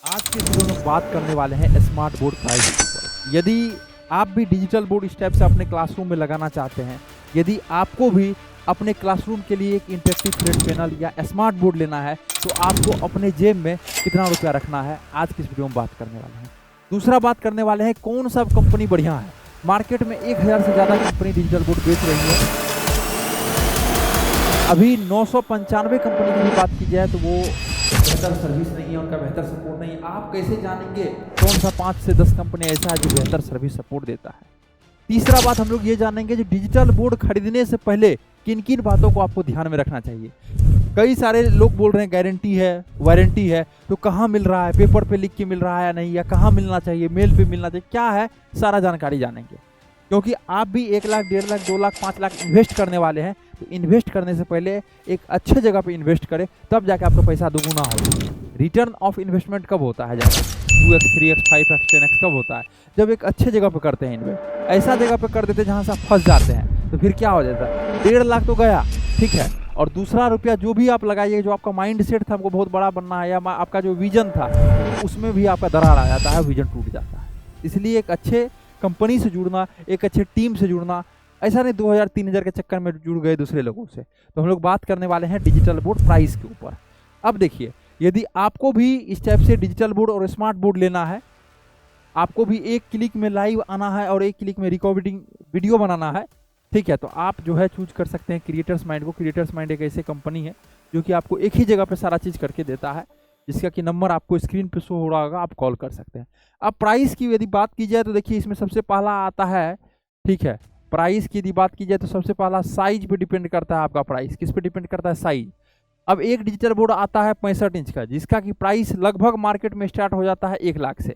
आज के वीडियो में बात करने वाले हैं स्मार्ट बोर्ड प्राइस के ऊपर। यदि आप भी डिजिटल बोर्ड इस टाइप से अपने क्लासरूम में लगाना चाहते हैं, यदि आपको भी अपने क्लासरूम के लिए एक इंटरेक्टिव फ्लैट पैनल या स्मार्ट बोर्ड लेना है, तो आपको अपने जेब में कितना रुपया रखना है, आज की इस वीडियो में बात करने वाले हैं। दूसरा बात करने वाले हैं कौन सा कंपनी बढ़िया है। मार्केट में 1000 से ज़्यादा कंपनी डिजिटल बोर्ड बेच रही है। अभी 995 कंपनी की भी बात की जाए तो वो बेहतर सर्विस नहीं है, उनका बेहतर सपोर्ट नहीं है। आप कैसे जानेंगे कौन सा 5 से 10 कंपनी ऐसा है जो बेहतर सर्विस सपोर्ट देता है। तीसरा बात हम लोग ये जानेंगे जो डिजिटल बोर्ड खरीदने से पहले किन किन बातों को आपको ध्यान में रखना चाहिए। कई सारे लोग बोल रहे हैं गारंटी है, वारंटी है, तो कहाँ मिल रहा है, पेपर पे लिख के मिल रहा है या नहीं, या कहाँ मिलना चाहिए, मेल पे मिलना चाहिए, क्या है, सारा जानकारी जानेंगे। क्योंकि आप भी 1 लाख, 1.5 लाख, 2 लाख, 5 लाख इन्वेस्ट करने वाले हैं, तो इन्वेस्ट करने से पहले एक अच्छे जगह पे इन्वेस्ट करें, तब जाके आपका पैसा दोगुना होगा। रिटर्न ऑफ इन्वेस्टमेंट कब होता है ज़्यादा? 2x, 3x, 5x, 10x कब होता है? जब एक अच्छे जगह पे करते हैं इन्वेस्ट। ऐसा जगह पे कर देते हैं जहाँ से आप फंस जाते हैं, तो फिर क्या हो जाता है? 1.5 लाख तो गया, ठीक है, और दूसरा रुपया जो भी आप लगाइए, जो आपका माइंड सेट था हमको बहुत बड़ा बनना है, या आपका जो विजन था, उसमें भी आपका दरार आ जाता है, विजन टूट जाता है। इसलिए एक अच्छे कंपनी से जुड़ना, एक अच्छे टीम से जुड़ना, ऐसा नहीं 2000-3000 के चक्कर में जुड़ गए दूसरे लोगों से। तो हम लोग बात करने वाले हैं डिजिटल बोर्ड प्राइस के ऊपर। अब देखिए, यदि आपको भी इस टाइप से डिजिटल बोर्ड और स्मार्ट बोर्ड लेना है, आपको भी एक क्लिक में लाइव आना है और एक क्लिक में रिकॉर्डिंग वीडियो बनाना है, ठीक है, तो आप जो है चूज कर सकते हैं क्रिएटर्स माइंड को। क्रिएटर्स माइंड एक ऐसी कंपनी है जो कि आपको एक ही जगह पर सारा चीज़ करके देता है, जिसका कि नंबर आपको स्क्रीन पे शो हो रहा होगा, आप कॉल कर सकते हैं। अब प्राइस की यदि बात की जाए तो देखिए इसमें सबसे पहला आता है, ठीक है, प्राइस की यदि बात की जाए तो सबसे पहला साइज पे डिपेंड करता है आपका प्राइस। किस पे डिपेंड करता है? साइज। अब एक डिजिटल बोर्ड आता है 65 इंच का, जिसका कि प्राइस लगभग मार्केट में स्टार्ट हो जाता है 1 लाख से।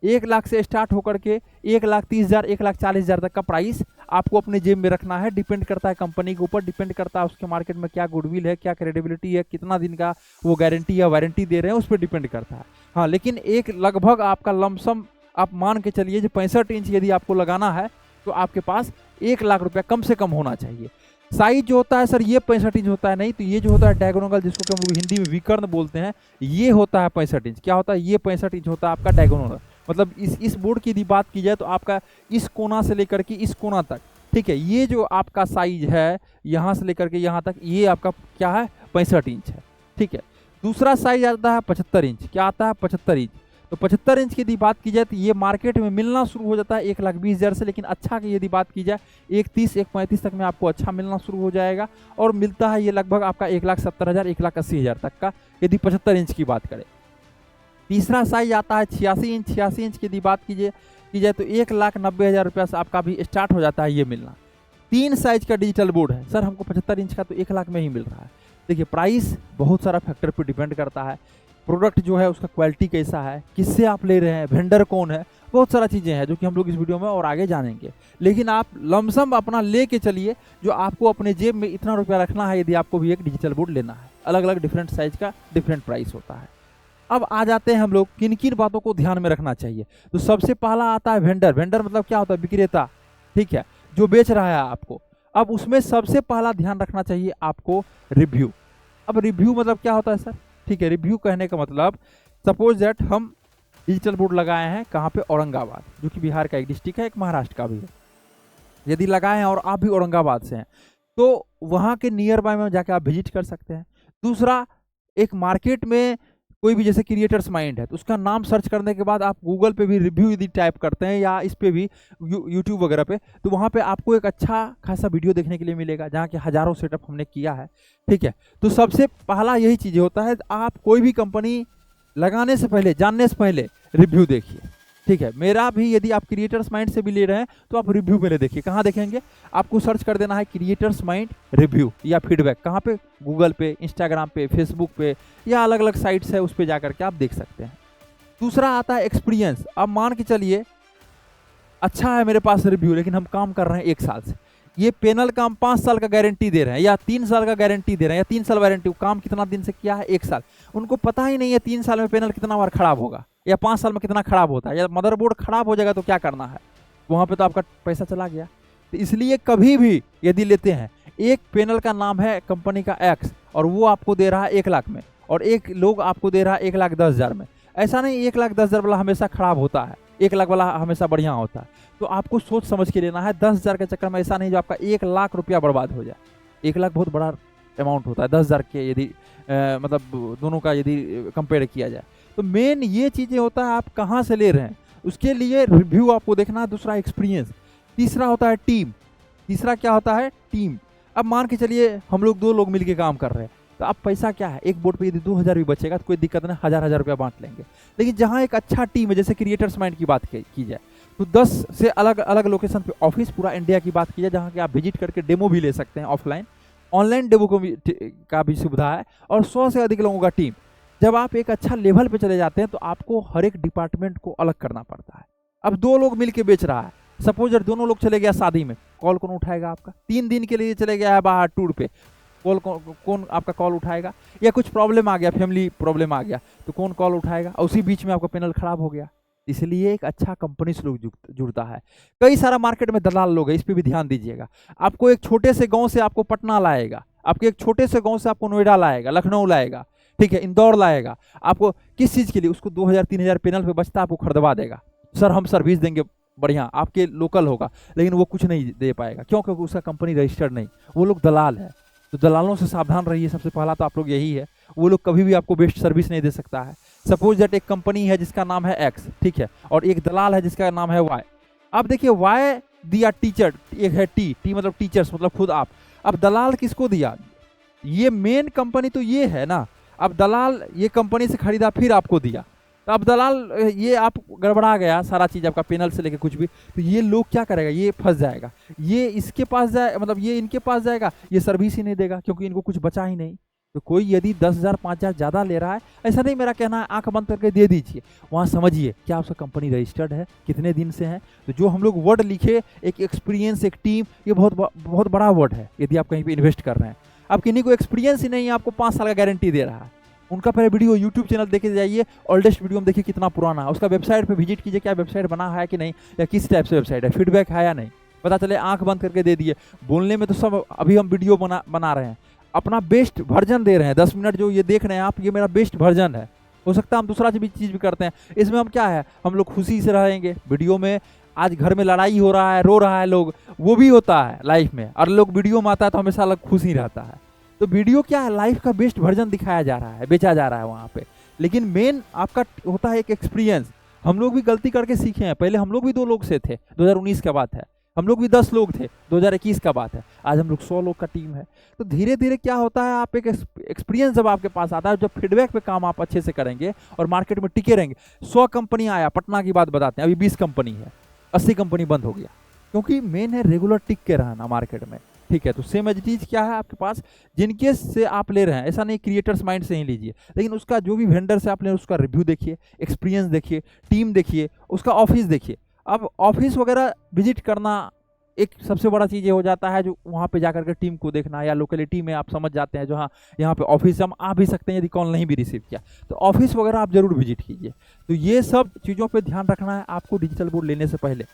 1 लाख से स्टार्ट होकर के 1,30,000, 1,40,000 तक का प्राइस आपको अपने जेब में रखना है। डिपेंड करता है कंपनी के ऊपर, डिपेंड करता है उसके मार्केट में क्या गुडविल है, क्या क्रेडिबिलिटी है, कितना दिन का वो गारंटी या वारंटी दे रहे हैं, उस पर डिपेंड करता है। हाँ, लेकिन एक लगभग आपका लमसम आप मान के चलिए जो 65 इंच यदि आपको लगाना है, तो आपके पास 1 लाख रुपया कम से कम होना चाहिए। साइज जो होता है सर, ये 65 इंच होता है नहीं, तो ये जो होता है डायगोनल, जिसको कि हम लोग हिंदी में विकर्ण बोलते हैं, ये होता है 65 इंच। क्या होता है? ये 65 इंच होता है आपका डायगोनल। मतलब इस बोर्ड की यदि बात की जाए तो आपका इस कोना से लेकर के इस कोना तक, ठीक है, ये जो आपका साइज है यहाँ से लेकर के यहाँ तक, ये आपका क्या है? 65 इंच है, ठीक है। दूसरा साइज आता है 75 इंच। क्या आता है? 75 इंच। तो 75 इंच की यदि बात की जाए तो ये मार्केट में मिलना शुरू हो जाता है 1,20,000 से, लेकिन अच्छा की यदि बात की जाए 1,30,000, 1,35,000 तक में आपको अच्छा मिलना शुरू हो जाएगा, और मिलता है ये लगभग आपका 1,70,000, 1,80,000 तक का, यदि 75 इंच की बात करें। तीसरा साइज आता है 86 इंच। 86 इंच की यदि बात की जाए तो 1,90,000 रुपया से आपका भी स्टार्ट हो जाता है ये मिलना। 3 साइज का डिजिटल बोर्ड है सर, हमको 75 इंच का तो 1 लाख में ही मिल रहा है। देखिए, प्राइस बहुत सारा फैक्टर पर डिपेंड करता है। प्रोडक्ट जो है उसका क्वालिटी कैसा है, किससे आप ले रहे हैं, वेंडर कौन है, बहुत सारा चीज़ें हैं जो कि हम लोग इस वीडियो में और आगे जानेंगे। लेकिन आप लमसम अपना ले के चलिए, जो आपको अपने जेब में इतना रुपया रखना है यदि आपको भी एक डिजिटल बोर्ड लेना है। अलग अलग डिफरेंट साइज का डिफरेंट प्राइस होता है। अब आ जाते हैं हम लोग किन किन बातों को ध्यान में रखना चाहिए। तो सबसे पहला आता है वेंडर। वेंडर मतलब क्या होता है? विक्रेता, ठीक है, जो बेच रहा है आपको। अब उसमें सबसे पहला ध्यान रखना चाहिए आपको रिव्यू। अब रिव्यू मतलब क्या होता है सर? ठीक है, रिव्यू कहने का मतलब, सपोज दैट हम डिजिटल बोर्ड लगाए हैं कहाँ पे? औरंगाबाद, जो कि बिहार का एक डिस्ट्रिक्ट है, एक महाराष्ट्र का भी है। यदि लगाए हैं और आप भी औरंगाबाद से हैं, तो वहाँ के नियर बाय में जाके आप विजिट कर सकते हैं। दूसरा, एक मार्केट में कोई भी जैसे क्रिएटर्स माइंड है, तो उसका नाम सर्च करने के बाद आप गूगल पे भी रिव्यू यदि टाइप करते हैं, या इस पे भी यूट्यूब वगैरह पे, तो वहाँ पे आपको एक अच्छा खासा वीडियो देखने के लिए मिलेगा, जहाँ के हज़ारों सेटअप हमने किया है, ठीक है। तो सबसे पहला यही चीज़ होता है, आप कोई भी कंपनी लगाने से पहले, जानने से पहले रिव्यू देखिए, ठीक है। मेरा भी यदि आप क्रिएटर्स माइंड से भी ले रहे हैं तो आप रिव्यू पहले देखिए। कहाँ देखेंगे? आपको सर्च कर देना है क्रिएटर्स माइंड रिव्यू या फीडबैक। कहाँ पे? गूगल पे, इंस्टाग्राम पे, फेसबुक पे, या अलग अलग साइट्स है, उस पर जाकर के आप देख सकते हैं। दूसरा आता है एक्सपीरियंस। अब मान के चलिए अच्छा है मेरे पास रिव्यू, लेकिन हम काम कर रहे हैं 1 साल से, ये पैनल का हम 5 साल का गारंटी दे रहे हैं, या 3 साल का गारंटी दे रहे हैं, या 3 साल वारंटी। काम कितना दिन से किया है? 1 साल। उनको पता ही नहीं है 3 साल में पैनल कितना बार खराब होगा, या 5 साल में कितना खराब होता है, या मदरबोर्ड खराब हो जाएगा तो क्या करना है, वहाँ पे तो आपका पैसा चला गया। तो इसलिए कभी भी यदि लेते हैं, एक पैनल का नाम है कंपनी का एक्स, और वो आपको दे रहा है 1 लाख में, और एक लोग आपको दे रहा है 1,10,000 में, ऐसा नहीं 1,10,000 वाला हमेशा खराब होता है, 1 लाख वाला हमेशा बढ़िया होता है। तो आपको सोच समझ के लेना है। 10,000 के चक्कर में ऐसा नहीं जो आपका 1 लाख रुपया बर्बाद हो जाए। 1 लाख बहुत बड़ा अमाउंट होता है 10,000 के, यदि मतलब दोनों का यदि कंपेयर किया जाए। तो मेन ये चीज़ें होता है आप कहाँ से ले रहे हैं, उसके लिए रिव्यू आपको देखना है। दूसरा एक्सपीरियंस। तीसरा होता है टीम। तीसरा क्या होता है? टीम। अब मान के चलिए हम लोग 2 लोग मिलके काम कर रहे हैं, तो अब पैसा क्या है, एक बोर्ड पे यदि 2,000 भी बचेगा तो कोई दिक्कत नहीं, 1,000 रुपया बांट लेंगे। लेकिन जहाँ एक अच्छा टीम है, जैसे क्रिएटर्स माइंड की बात की जाए, तो 10 से अलग अलग लोकेशन पे ऑफिस, पूरा इंडिया की बात की जाए, जहाँ के आप विजिट करके डेमो भी ले सकते हैं ऑफलाइन, ऑनलाइन डेमो का भी सुविधा है, और 100 से अधिक लोगों का टीम। जब आप एक अच्छा लेवल पे चले जाते हैं तो आपको हर एक डिपार्टमेंट को अलग करना पड़ता है। अब 2 लोग मिलके बेच रहा है, सपोज अगर दोनों लोग चले गया शादी में, कॉल कौन उठाएगा आपका? 3 दिन के लिए चले गया है बाहर टूर पे, कॉल कौन आपका कॉल उठाएगा? या कुछ प्रॉब्लम आ गया, फैमिली प्रॉब्लम आ गया, तो कौन कॉल उठाएगा? और उसी बीच में आपका पैनल खराब हो गया। इसलिए एक अच्छा कंपनी से लोग जुड़ता है। कई सारा मार्केट में दलाल लोग है, इस पर भी ध्यान दीजिएगा। आपको एक छोटे से गांव से आपको पटना लाएगा, आपके एक छोटे से गांव से आपको नोएडा लाएगा, लखनऊ लाएगा, ठीक है, इंदौर लाएगा। आपको किस चीज़ के लिए? उसको 2,000-3,000 पैनल पे बचता आपको खरीदवा देगा। सर हम सर्विस देंगे बढ़िया, आपके लोकल होगा, लेकिन वो कुछ नहीं दे पाएगा। क्यों? क्योंकि उसका कंपनी रजिस्टर्ड नहीं, वो लोग दलाल है। तो दलालों से सावधान रहिए। सबसे पहला तो आप लोग यही है, वो लोग कभी भी आपको बेस्ट सर्विस नहीं दे सकता है। सपोज दैट एक कंपनी है जिसका नाम है एक्स, ठीक है, और एक दलाल है जिसका नाम है वाई। अब देखिए वाई दिया टीचर, एक है टी मतलब टीचर्स, मतलब खुद आप। अब दलाल किसको दिया? ये मेन कंपनी तो ये है ना। अब दलाल ये कंपनी से खरीदा फिर आपको दिया, तो अब दलाल ये आप गड़बड़ा गया सारा चीज़, आपका पैनल से लेके कुछ भी, तो ये लोग क्या करेगा? ये फंस जाएगा, ये इसके पास जाए, मतलब ये इनके पास जाएगा, ये सर्विस ही नहीं देगा क्योंकि इनको कुछ बचा ही नहीं। तो कोई यदि 10,000 5,000 ज़्यादा ले रहा है, ऐसा नहीं मेरा कहना है आंख बंद करके दे दीजिए, वहाँ समझिए क्या उसका कंपनी रजिस्टर्ड है, कितने दिन से है। तो जो हम लोग वर्ड लिखे, एक एक्सपीरियंस, एक टीम, ये बहुत बड़ा वर्ड है यदि आप कहीं पर इन्वेस्ट कर रहे हैं। अब किन्हीं को एक्सपीरियंस ही नहीं है, आपको 5 साल का गारंटी दे रहा है, उनका पहले वीडियो यूट्यूब चैनल देखे जाइए, ओल्डेस्ट वीडियो में देखिए कितना पुराना है, उसका वेबसाइट पे विजिट कीजिए, क्या वेबसाइट बना है कि नहीं, या किस टाइप से वेबसाइट है, फीडबैक है या नहीं, पता चले। आंख बंद करके दे दिए। बोलने में तो सब अभी हम वीडियो बना रहे हैं, अपना बेस्ट वर्जन दे रहे हैं। 10 मिनट जो ये देख रहे हैं आप, ये मेरा बेस्ट वर्जन है। हो सकता है हम दूसरा चीज़ भी करते हैं, इसमें हम क्या है, हम लोग खुशी से रहेंगे। वीडियो में आज घर में लड़ाई हो रहा है, रो रहा है लोग, वो भी होता है लाइफ में, और लोग वीडियो में आता है तो हमेशा अलग खुशी रहता है। तो वीडियो क्या है, लाइफ का बेस्ट वर्जन दिखाया जा रहा है, बेचा जा रहा है वहाँ पे। लेकिन मेन आपका होता है एक एक्सपीरियंस। हम लोग भी गलती करके सीखे हैं, पहले हम लोग भी 2 लोग से थे, 2019 का बात है, हम लोग भी 10 लोग थे, 2021 का बात है, आज हम लोग 100 लोग का टीम है। तो धीरे धीरे क्या होता है, आप एक एक्सपीरियंस जब आपके पास आता है, जब फीडबैक पे काम आप अच्छे से करेंगे और मार्केट में टिके रहेंगे। 100 कंपनी आया, पटना की बात बताते हैं, अभी 20 कंपनी है, 80 कंपनी बंद हो गया, क्योंकि मेन है रेगुलर टिक के रहना मार्केट में, ठीक है। तो सेम एज चीज़ क्या है आपके पास, जिनके से आप ले रहे हैं, ऐसा नहीं क्रिएटर्स माइंड से ही लीजिए, लेकिन उसका जो भी वेंडर से आप ले, उसका रिव्यू देखिए, एक्सपीरियंस देखिए, टीम देखिए, उसका ऑफिस देखिए। अब ऑफिस वगैरह विजिट करना एक सबसे बड़ा चीज़ ये हो जाता है, जो वहाँ पे जाकर के टीम को देखना, या लोकेलिटी में आप समझ जाते हैं जो हाँ यहाँ पे ऑफिस हम आ भी सकते हैं यदि कॉल नहीं भी रिसीव किया, तो ऑफिस वगैरह आप जरूर विजिट कीजिए। तो ये सब चीज़ों पे ध्यान रखना है आपको डिजिटल बोर्ड लेने से पहले।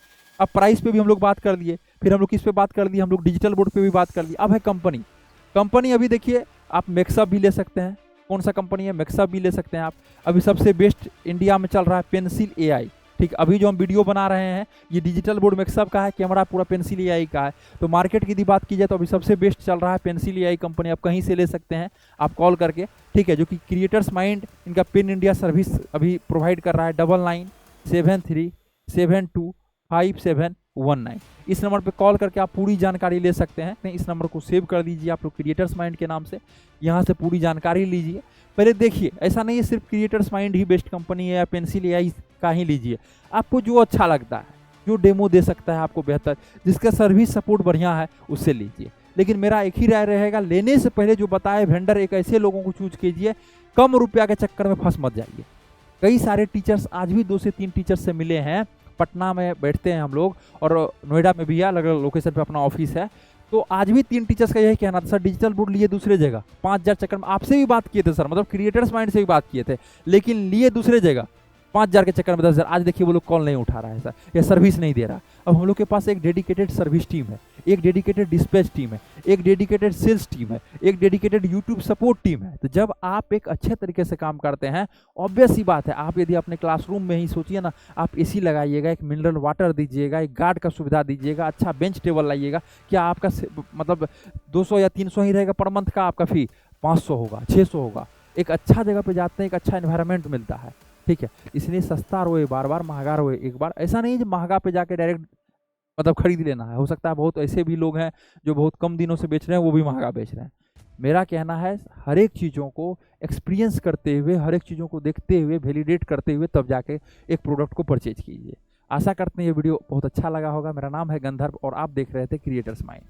अब प्राइस पे भी हम लोग बात कर लिए, फिर हम लोग किस पे बात कर लिए, हम लोग डिजिटल बोर्ड पे भी बात कर लिए। अब है कंपनी अभी देखिए, आप मैक्सअप भी ले सकते हैं। कौन सा कंपनी है? मैक्सअप भी ले सकते हैं आप। अभी सबसे बेस्ट इंडिया में चल रहा है पेंसिल AI, ठीक। अभी जो हम वीडियो बना रहे हैं ये डिजिटल बोर्ड मैक्सअप का है, कैमरा पूरा पेंसिल AI का है। तो मार्केट की यदि बात की जाए तो अभी सबसे बेस्ट चल रहा है पेंसिल AI कंपनी, आप कहीं से ले सकते हैं, आप कॉल करके, ठीक है, जो कि क्रिएटर्स माइंड इनका पेन इंडिया सर्विस अभी प्रोवाइड कर रहा है। 9973725719 इस नंबर पे कॉल करके आप पूरी जानकारी ले सकते हैं। नहीं, इस नंबर को सेव कर लीजिए आप लोग, क्रिएटर्स माइंड के नाम से, यहाँ से पूरी जानकारी लीजिए। पहले देखिए, ऐसा नहीं है सिर्फ क्रिएटर्स माइंड ही बेस्ट कंपनी है या पेंसिल AI का ही लीजिए, आपको जो अच्छा लगता है, जो डेमो दे सकता है आपको बेहतर, जिसका सर्विस सपोर्ट बढ़िया है, उससे लीजिए। लेकिन मेरा एक ही राय रहेगा, लेने से पहले जो बताए वेंडर, एक ऐसे लोगों को चूज कीजिए, कम रुपया के चक्कर में फंस मत जाइए। कई सारे टीचर्स आज भी 2 से 3 टीचर्स से मिले हैं, पटना में बैठते हैं हम लोग, और नोएडा में भी है, अलग अलग लोकेशन पे अपना ऑफिस है। तो आज भी 3 टीचर्स का यही कहना था, सर डिजिटल बोर्ड लिए दूसरे जगह, 5,000 चक्कर में। आपसे भी बात किए थे सर, मतलब क्रिएटर्स माइंड से भी बात किए थे, लेकिन लिए दूसरे जगह, 5,000 के चक्कर में 10,000। आज देखिए वो लोग कॉल नहीं उठा रहा है सर, या सर्विस नहीं दे रहा। अब हम लोग के पास एक डेडिकेटेड सर्विस टीम है, एक डेडिकेटेड डिस्पैच टीम है, एक डेडिकेटेड सेल्स टीम है, एक डेडिकेटेड यूट्यूब सपोर्ट टीम है। तो जब आप एक अच्छे तरीके से काम करते हैं, ऑब्वियस सी बात है, आप यदि अपने क्लासरूम में ही सोचिए ना, आप एसी लगाइएगा, एक मिनरल वाटर दीजिएगा, एक गार्ड का सुविधा दीजिएगा, अच्छा बेंच टेबल लाइएगा, क्या आपका मतलब 200 या 300 ही रहेगा पर मंथ का आपका फी? 500 होगा, 600 होगा। एक अच्छा जगह पे जाते हैं, एक अच्छा एनवायरनमेंट मिलता है, ठीक है। इसलिए सस्ता रोए बार बार, महंगा रोए एक बार। ऐसा नहीं है कि महंगा पे जाके डायरेक्ट मतलब खरीद लेना है। हो सकता है बहुत ऐसे भी लोग हैं जो बहुत कम दिनों से बेच रहे हैं, वो भी महंगा बेच रहे हैं। मेरा कहना है हर एक चीज़ों को एक्सपीरियंस करते हुए, हर एक चीज़ों को देखते हुए, वैलिडेट करते हुए तब जाके एक प्रोडक्ट को परचेज कीजिए। आशा करते हैं ये वीडियो बहुत अच्छा लगा होगा। मेरा नाम है गंधर्व और आप देख रहे थे क्रिएटर्स माइंड।